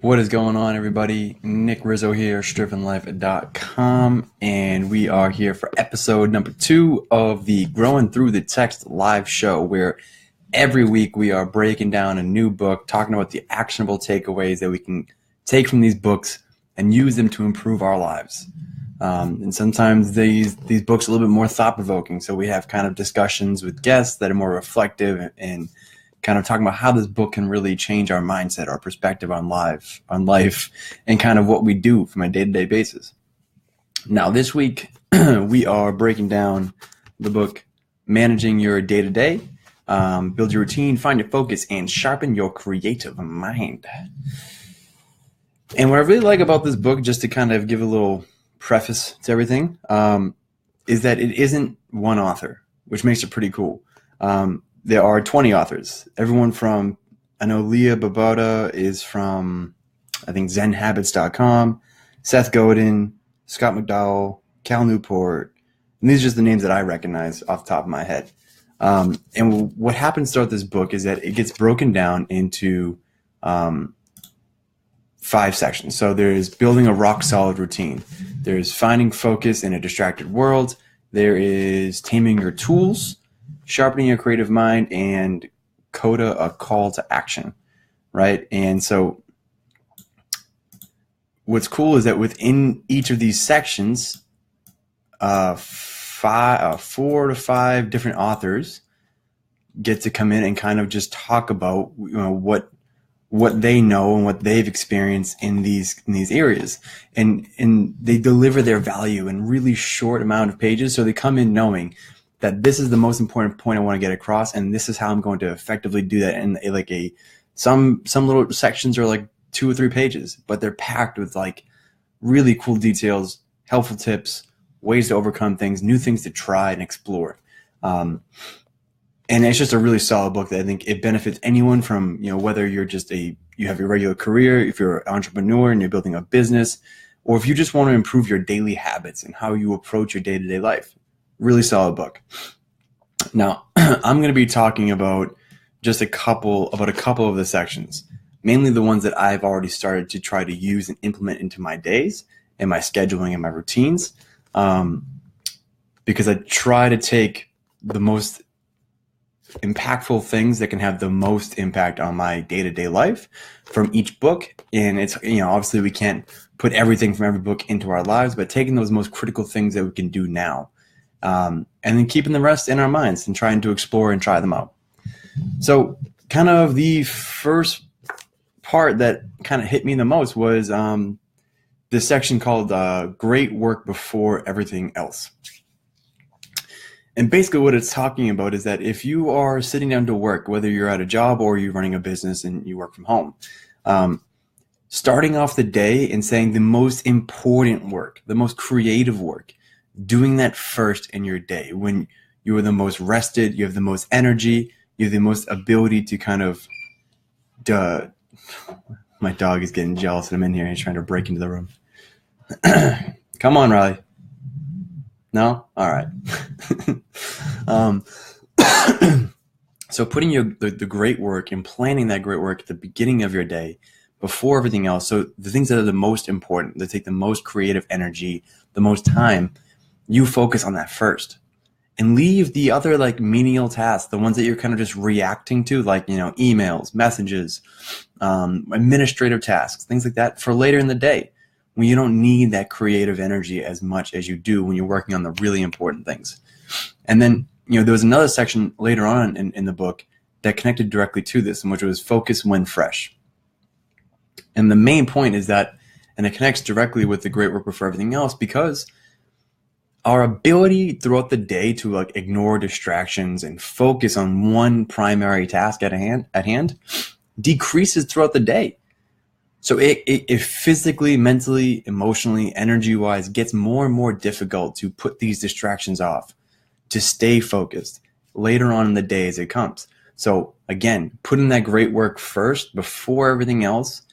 What is going on, everybody? Nick Rizzo here, strivenlife.com, and we are here for episode number 2 of the Growing Through the Text live show, where every week we are breaking down a new book, talking about the actionable takeaways that we can take from these books and use them to improve our lives. And sometimes these books are a little bit more thought-provoking, so we have kind of discussions with guests that are more reflective and kind of talking about how this book can really change our mindset, our perspective on life, and kind of what we do from a day-to-day basis. Now, this week, we are breaking down the book, Managing Your Day-to-Day, Build Your Routine, Find Your Focus, and Sharpen Your Creative Mind. And what I really like about this book, just to kind of give a little preface to everything, is that it isn't one author, which makes it pretty cool. There are 20 authors. Everyone from, I know Leah Babauta is from, I think, ZenHabits.com, Seth Godin, Scott McDowell, Cal Newport. And these are just the names that I recognize off the top of my head. And what happens throughout this book is that it gets broken down into 5 sections. So there's building a rock solid routine. There's finding focus in a distracted world. There is taming your tools, sharpening your creative mind, and coda, a call to action, right? And so what's cool is that within each of these sections, 4 to 5 different authors get to come in and kind of just talk about, what they know and what they've experienced in these areas, and they deliver their value in really short amount of pages. So they come in knowing that this is the most important point I want to get across, and this is how I'm going to effectively do that. And like some little sections are like 2 or 3 pages, but they're packed with like really cool details, helpful tips, ways to overcome things, new things to try and explore. And it's just a really solid book that I think it benefits anyone from, whether you're just you have your regular career, if you're an entrepreneur and you're building a business, or if you just want to improve your daily habits and how you approach your day-to-day life. Really solid book. Now, I'm going to be talking about just a couple of the sections, mainly the ones that I've already started to try to use and implement into my days and my scheduling and my routines, because I try to take the most impactful things that can have the most impact on my day-to-day life from each book. And it's, obviously we can't put everything from every book into our lives, but taking those most critical things that we can do now, and then keeping the rest in our minds and trying to explore and try them out. So kind of the first part that kind of hit me the most was this section called Great Work Before Everything Else. And basically what it's talking about is that if you are sitting down to work, whether you're at a job or you're running a business and you work from home, starting off the day and saying the most important work, the most creative work, doing that first in your day when you are the most rested, you have the most energy, you have the most ability to kind of, my dog is getting jealous that I'm in here. He's trying to break into the room. Come on, Riley. No? All right. So putting the great work and planning that great work at the beginning of your day before everything else. So the things that are the most important, that take the most creative energy, the most time, you focus on that first and leave the other like menial tasks, the ones that you're kind of just reacting to, like, emails, messages, administrative tasks, things like that, for later in the day when you don't need that creative energy as much as you do when you're working on the really important things. And then, there was another section later on in the book that connected directly to this, and which was focus when fresh. And the main point is that, and it connects directly with the great work before everything else, because our ability throughout the day to like ignore distractions and focus on one primary task at hand decreases throughout the day. So it physically, mentally, emotionally, energy-wise gets more and more difficult to put these distractions off, to stay focused later on in the day as it comes. So again, putting that great work first before everything else,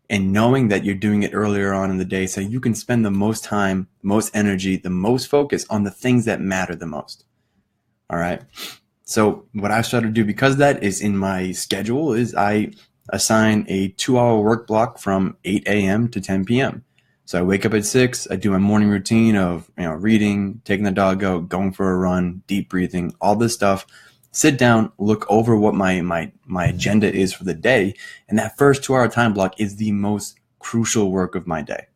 and knowing that you're doing it earlier on in the day so you can spend the most time, most energy, the most focus on the things that matter the most. All right. So what I've started to do because of that is in my schedule is I assign a 2-hour work block from 8 a.m. to 10 p.m. So I wake up at 6, I do my morning routine of reading, taking the dog out, going for a run, deep breathing, all this stuff. Sit down, look over what my agenda is for the day, and that first 2-hour time block is the most crucial work of my day.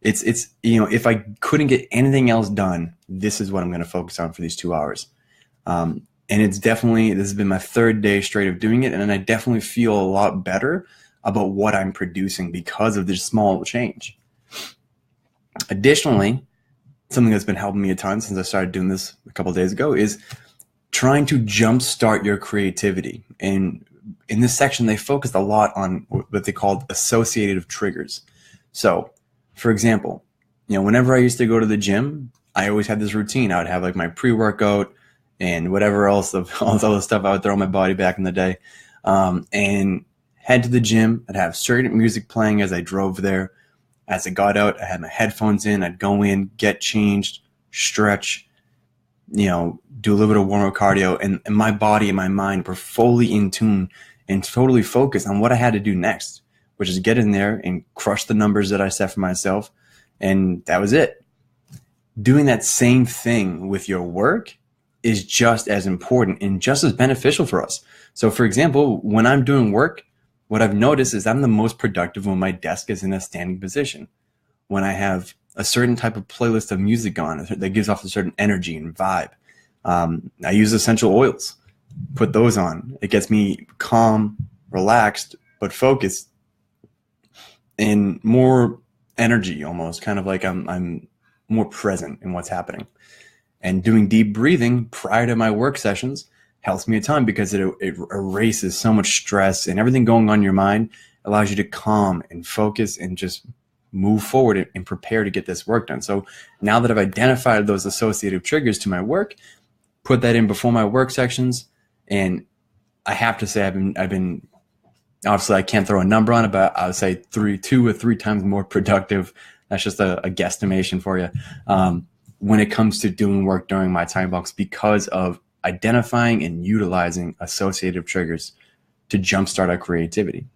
It's if I couldn't get anything else done, this is what I'm going to focus on for these 2 hours. And this has been my third day straight of doing it, and I definitely feel a lot better about what I'm producing because of this small change. Additionally, something that's been helping me a ton since I started doing this a couple of days ago is trying to jumpstart your creativity. And in this section, they focused a lot on what they called associative triggers. So, for example, whenever I used to go to the gym, I always had this routine. I would have like my pre-workout and whatever else of all this other stuff I would throw in my body back in the day, and head to the gym. I'd have certain music playing as I drove there. As I got out, I had my headphones in. I'd go in, get changed, stretch, do a little bit of warm-up cardio, and my body and my mind were fully in tune and totally focused on what I had to do next, which is get in there and crush the numbers that I set for myself, and that was it. Doing that same thing with your work is just as important and just as beneficial for us. So, for example, when I'm doing work, what I've noticed is I'm the most productive when my desk is in a standing position. When I have a certain type of playlist of music on that gives off a certain energy and vibe. I use essential oils, put those on. It gets me calm, relaxed, but focused and more energy, almost kind of like I'm more present in what's happening. And doing deep breathing prior to my work sessions helps me a ton because it erases so much stress, and everything going on in your mind allows you to calm and focus and just move forward and prepare to get this work done. So now that I've identified those associative triggers to my work, put that in before my work sections, and I have to say I've been obviously I can't throw a number on it, but I would say 2 or 3 times more productive. That's just a guesstimation for you when it comes to doing work during my time blocks because of identifying and utilizing associative triggers to jumpstart our creativity.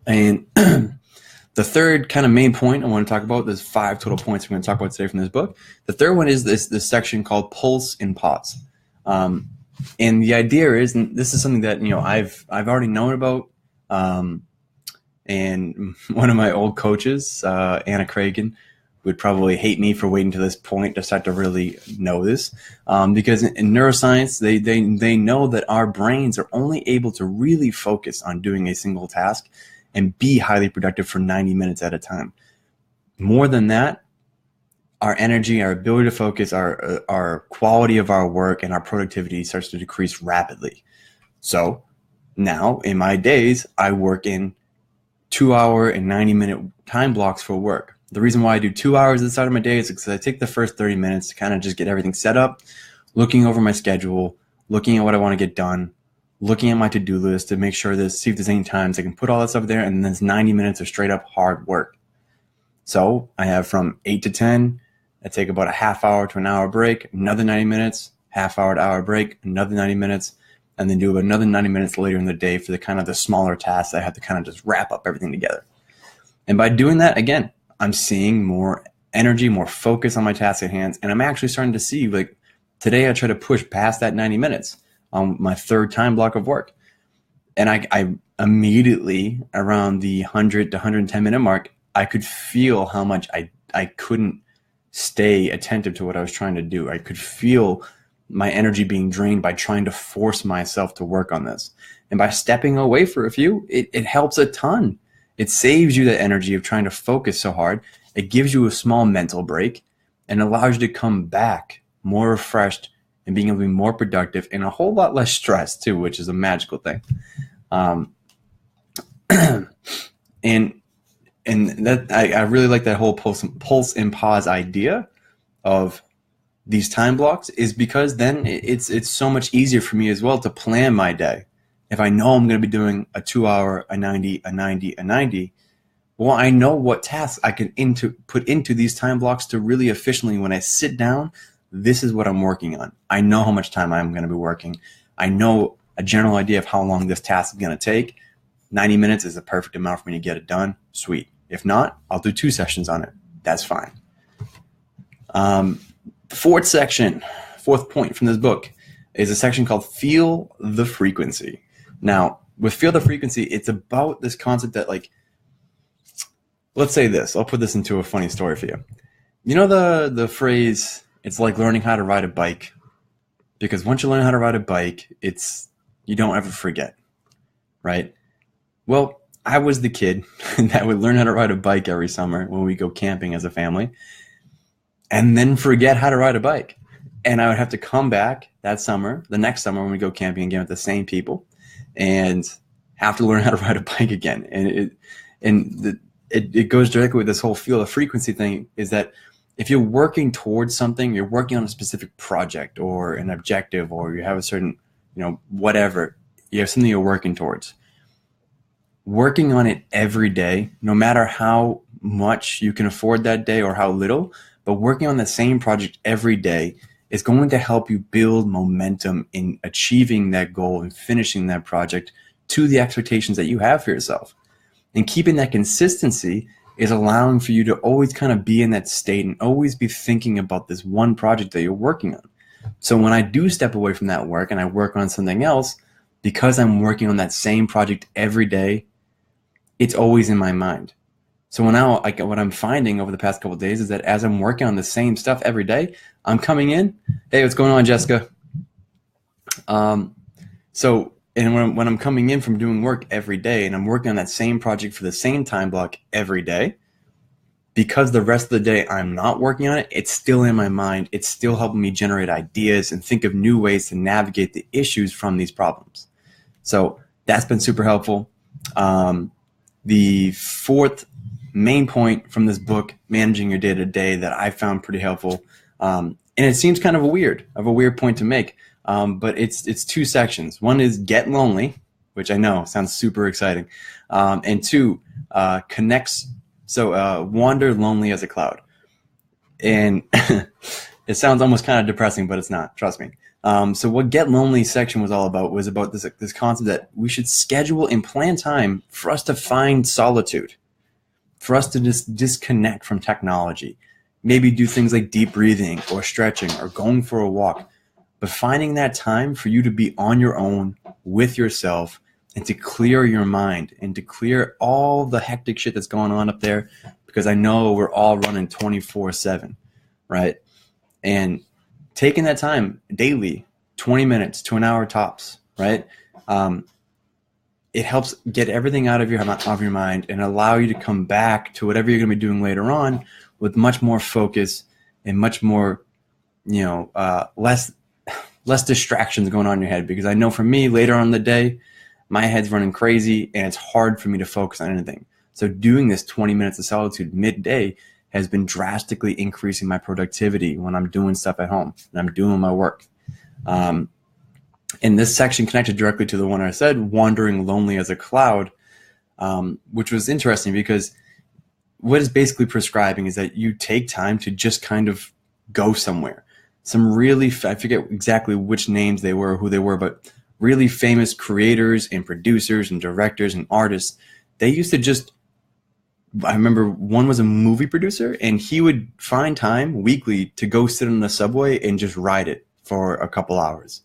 And the third kind of main point I want to talk about, there's 5 total points we're going to talk about today from this book. The third one is this section called pulse and pause. And the idea is, and this is something that I've already known about, and one of my old coaches, Anna Cragen, would probably hate me for waiting to this point to start to really know this, because in neuroscience, they know that our brains are only able to really focus on doing a single task and be highly productive for 90 minutes at a time. More than that, our energy, our ability to focus, our quality of our work, and our productivity starts to decrease rapidly. So now in my days, I work in 2-hour and 90-minute time blocks for work. The reason why I do 2 hours at the start of my day is because I take the first 30 minutes to kind of just get everything set up, looking over my schedule, looking at what I want to get done, looking at my to-do list to make sure see if there's any times I can put all that stuff there, and then it's 90 minutes of straight up hard work. So I have from 8 to 10, I take about a half hour to an hour break, another 90 minutes, half hour to hour break, another 90 minutes, and then do another 90 minutes later in the day for the kind of the smaller tasks I have to kind of just wrap up everything together. And by doing that, again, I'm seeing more energy, more focus on my task at hand, and I'm actually starting to see, like, today I try to push past that 90 minutes on my third time block of work. And I immediately, around the 100 to 110 minute mark, I could feel how much I couldn't stay attentive to what I was trying to do. I could feel my energy being drained by trying to force myself to work on this. And by stepping away for a few, it helps a ton. It saves you the energy of trying to focus so hard. It gives you a small mental break and allows you to come back more refreshed and being able to be more productive and a whole lot less stressed too, which is a magical thing. And that I really like that whole pulse and pause idea of these time blocks, is because then it's so much easier for me as well to plan my day. If I know I'm going to be doing a 2 hour, a 90, a 90, a 90, well, I know what tasks I can put into these time blocks to really efficiently, when I sit down, this is what I'm working on. I know how much time I'm going to be working. I know a general idea of how long this task is going to take. 90 minutes is the perfect amount for me to get it done. Sweet. If not, I'll do 2 sessions on it. That's fine. The fourth point from this book is a section called Feel the Frequency. Now, with Feel the Frequency, it's about this concept that, like, let's say this. I'll put this into a funny story for you. You know the phrase, it's like learning how to ride a bike? Because once you learn how to ride a bike, you don't ever forget, right? Well, I was the kid that would learn how to ride a bike every summer when we go camping as a family, and then forget how to ride a bike. And I would have to come back that summer, the next summer when we go camping again with the same people, and have to learn how to ride a bike again. And it goes directly with this whole Feel the Frequency thing, is that if you're working towards something, you're working on a specific project or an objective, or you have a certain, whatever, you have something you're working towards. Working on it every day, no matter how much you can afford that day or how little, but working on the same project every day is going to help you build momentum in achieving that goal and finishing that project to the expectations that you have for yourself. And keeping that consistency is allowing for you to always kind of be in that state and always be thinking about this one project that you're working on. So when I do step away from that work and I work on something else, because I'm working on that same project every day, it's always in my mind. So now, what I'm finding over the past couple of days is that as I'm working on the same stuff every day, I'm coming in, hey, what's going on, Jessica? And when I'm coming in from doing work every day and I'm working on that same project for the same time block every day, because the rest of the day I'm not working on it, it's still in my mind. It's still helping me generate ideas and think of new ways to navigate the issues from these problems. So that's been super helpful. The fourth main point from this book, Managing Your Day-to-Day, that I found pretty helpful, and it seems kind of a weird point to make, but it's 2 sections. One is Get Lonely, which I know sounds super exciting, and 2, connects. So wander lonely as a cloud, and it sounds almost kind of depressing, but it's not. Trust me. So what Get Lonely section was all about was about this concept that we should schedule and plan time for us to find solitude, for us to just disconnect from technology, maybe do things like deep breathing or stretching or going for a walk, but finding that time for you to be on your own with yourself and to clear your mind and to clear all the hectic shit that's going on up there, because I know we're all running 24/7, right? And taking that time daily, 20 minutes to an hour tops, right? It helps get everything out of your mind and allow you to come back to whatever you're going to be doing later on with much more focus and much more, less distractions going on in your head. Because I know for me, later on in the day, my head's running crazy and it's hard for me to focus on anything. So doing this 20 minutes of solitude midday has been drastically increasing my productivity when I'm doing stuff at home and I'm doing my work. And this section connected directly to the one I said, wandering lonely as a cloud, which was interesting because what it's basically prescribing is that you take time to just kind of go somewhere. Some really, I forget exactly which names they were, or who they were, but really famous creators and producers and directors and artists, they used to just, I remember one was a movie producer and he would find time weekly to go sit on the subway and just ride it for a couple hours.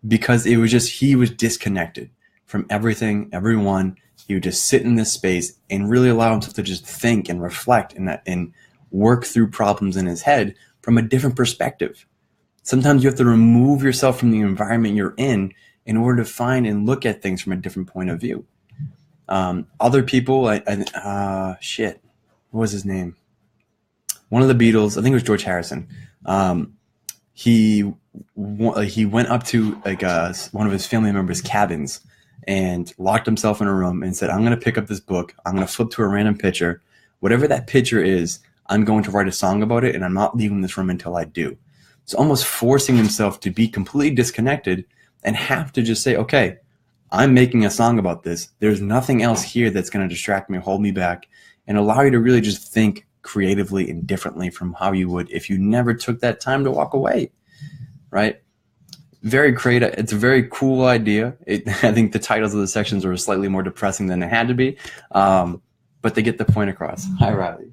Because it was just, he was disconnected from everything, everyone. He would just sit in this space and really allow himself to just think and reflect and work through problems in his head from a different perspective. Sometimes you have to remove yourself from the environment you're in order to find and look at things from a different point of view. Other people, what was his name? One of the Beatles, I think it was George Harrison. He went up to one of his family members' cabins and locked himself in a room and said, I'm going to pick up this book. I'm going to flip to a random picture. Whatever that picture is, I'm going to write a song about it, and I'm not leaving this room until I do. So almost forcing himself to be completely disconnected and have to just say, okay, I'm making a song about this. There's nothing else here that's going to distract me or hold me back, and allow you to really just think creatively and differently from how you would if you never took that time to walk away, right? very creative. It's a very cool idea. I think the titles of the sections were slightly more depressing than they had to be, but they get the point across. Hi, Riley.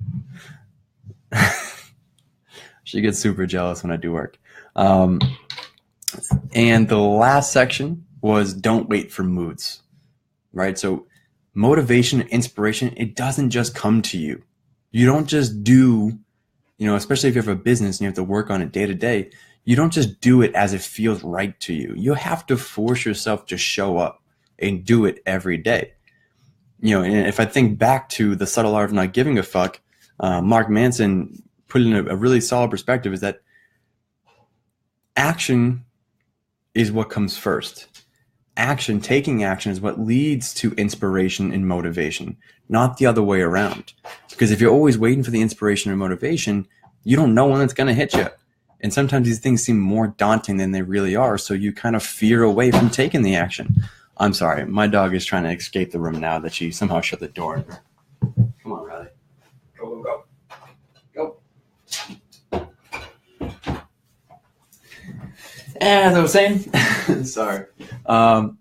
She gets super jealous when I do work. And the last section was don't wait for moods, right? So motivation and inspiration, it doesn't just come to you. You don't just do, especially if you have a business and you have to work on it day to day, you don't just do it as it feels right to you. You have to force yourself to show up and do it every day. And if I think back to The Subtle Art of Not Giving a Fuck, Mark Manson put in a really solid perspective is that action is what comes first. Taking action is what leads to inspiration and motivation, not the other way around. Because if you're always waiting for the inspiration or motivation, you don't know when it's going to hit you. And sometimes these things seem more daunting than they really are, so you kind of fear away from taking the action. I'm sorry, my dog is trying to escape the room now that she somehow shut the door. Come on, Riley. Go. As I was saying, sorry. So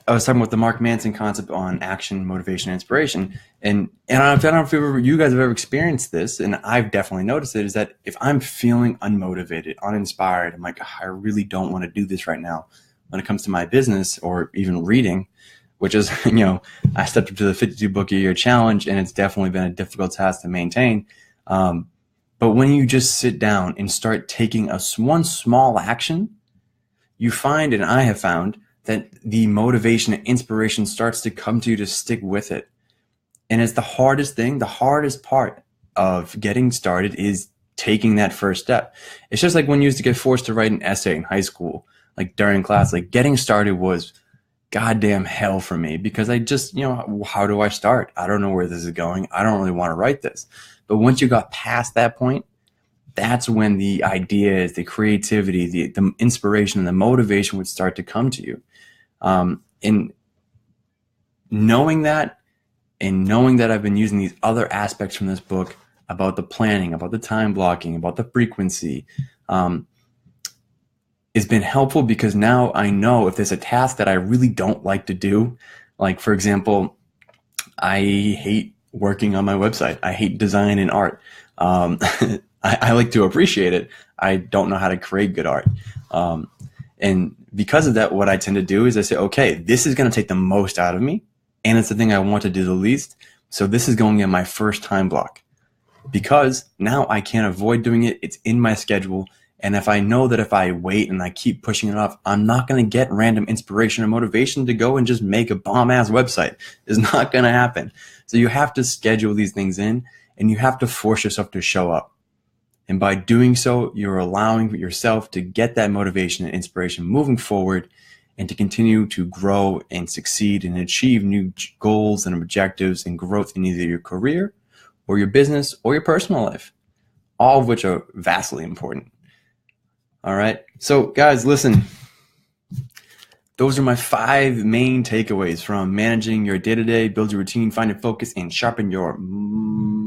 I was talking about the Mark Manson concept on action, motivation, and inspiration. And I don't know if you guys have ever experienced this, and I've definitely noticed it, is that if I'm feeling unmotivated, uninspired, I'm like, I really don't want to do this right now when it comes to my business or even reading, which is, I stepped up to the 52 book a year challenge, and it's definitely been a difficult task to maintain. But when you just sit down and start taking one small action, you find, and I have found, that the motivation and inspiration starts to come to you to stick with it. And it's the hardest thing. The hardest part of getting started is taking that first step. It's just like when you used to get forced to write an essay in high school, like during class, like getting started was goddamn hell for me because I just, how do I start? I don't know where this is going. I don't really want to write this. But once you got past that point, that's when the ideas, the creativity, the inspiration, and the motivation would start to come to you. And knowing that I've been using these other aspects from this book about the planning, about the time blocking, about the frequency, it's been helpful because now I know if there's a task that I really don't like to do, like for example, I hate working on my website. I hate design and art. I like to appreciate it. I don't know how to create good art. And because of that, what I tend to do is I say, okay, this is going to take the most out of me. And it's the thing I want to do the least. So this is going in my first time block because now I can't avoid doing it. It's in my schedule. And if I know that if I wait and I keep pushing it off, I'm not going to get random inspiration or motivation to go and just make a bomb ass website. It's not going to happen. So you have to schedule these things in and you have to force yourself to show up. And by doing so, you're allowing yourself to get that motivation and inspiration moving forward and to continue to grow and succeed and achieve new goals and objectives and growth in either your career or your business or your personal life, all of which are vastly important. All right. So guys, listen, those are my 5 main takeaways from managing your day-to-day, build your routine, find your focus, and sharpen your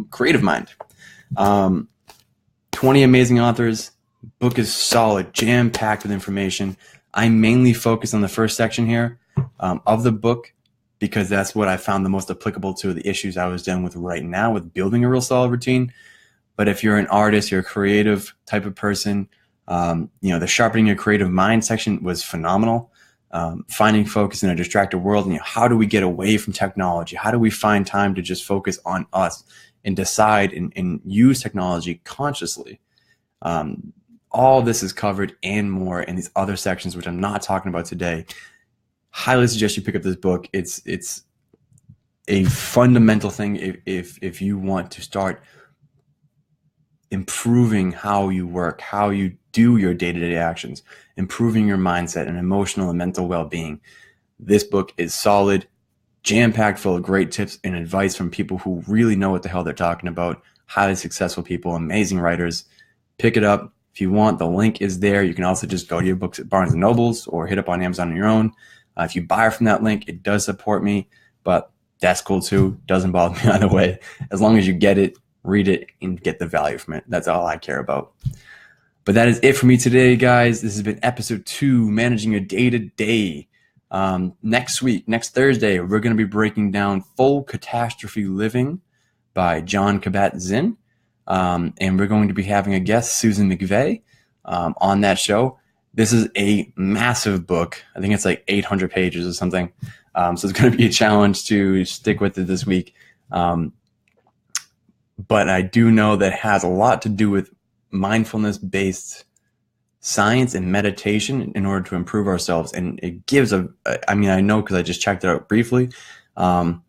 creative mind. 20 amazing authors. Book is solid, jam-packed with information. I mainly focus on the first section here of the book because that's what I found the most applicable to the issues I was dealing with right now with building a real solid routine. But if you're an artist, you're a creative type of person, the sharpening your creative mind section was phenomenal. Finding focus in a distracted world, and how do we get away from technology? How do we find time to just focus on us and decide and use technology consciously? All this is covered and more in these other sections, which I'm not talking about today. Highly suggest you pick up this book. It's a fundamental thing if you want to start improving how you work, how you do your day-to-day actions, improving your mindset and emotional and mental well-being. This book is solid, jam-packed full of great tips and advice from people who really know what the hell they're talking about, highly successful people, amazing writers. Pick it up. If you want, the link is there. You can also just go to your books at Barnes & Nobles or hit up on Amazon on your own. If you buy from that link, it does support me, but that's cool too. Doesn't bother me either way. As long as you get it, read it, and get the value from it. That's all I care about. But that is it for me today, guys. This has been episode 2, Managing Your Day to Day. Next week, next Thursday, we're going to be breaking down Full Catastrophe Living by John Kabat-Zinn. And we're going to be having a guest, Susan McVeigh, on that show. This is a massive book. I think it's like 800 pages or something. So it's going to be a challenge to stick with it this week. But I do know that it has a lot to do with mindfulness-based science and meditation in order to improve ourselves. And it gives I know because I just checked it out briefly, but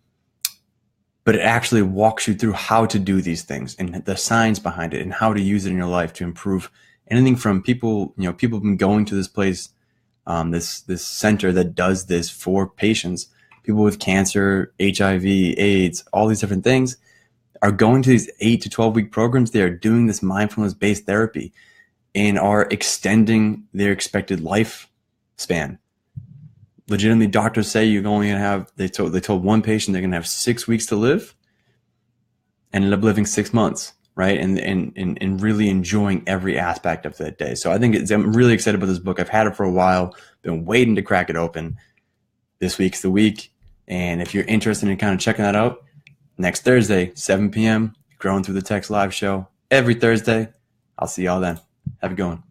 it actually walks you through how to do these things and the science behind it and how to use it in your life to improve anything from people. People have been going to this place, this center that does this for patients, people with cancer, HIV, AIDS, all these different things are going to these 8 to 12 week programs. They are doing this mindfulness based therapy and are extending their expected lifespan. Legitimately, doctors say you're only going to have, they told one patient they're going to have 6 weeks to live and end up living 6 months, right? And really enjoying every aspect of that day. So I think I'm really excited about this book. I've had it for a while, been waiting to crack it open. This week's the week. And if you're interested in kind of checking that out, next Thursday, 7 p.m., Growing Through the Text live show every Thursday. I'll see y'all then. Have a good one.